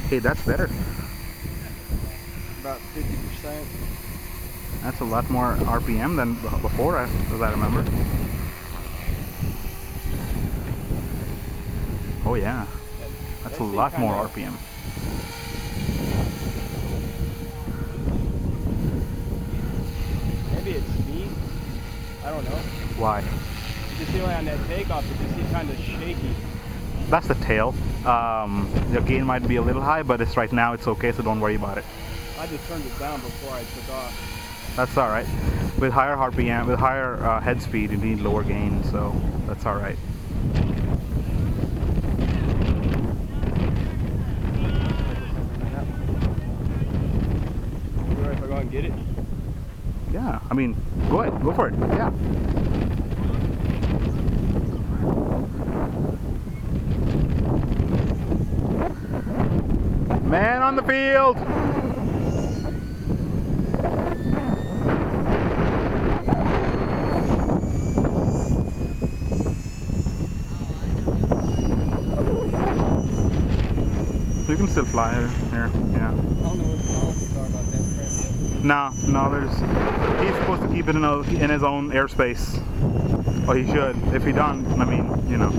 Hey, that's better. About 50%. That's a lot more RPM than before, as I remember. Oh yeah, that's a lot more RPM. Maybe it's speed. I don't know. Why? You see like on that takeoff, it just seems kind of shaky. That's the tail. The gain might be a little high, but it's right now it's okay, so don't worry about it. I just turned it down before I took off. That's all right. With higher RPM, with higher head speed, you need lower gain, so that's all right. You ready if I go and get it? Yeah, I mean, go ahead, go for it. Yeah. Man on the field. You can still fly here. Yeah. I don't know what the policies are about that crap yet. No, he's supposed to keep it in his own airspace. Or he should. If he don't, I mean, you know.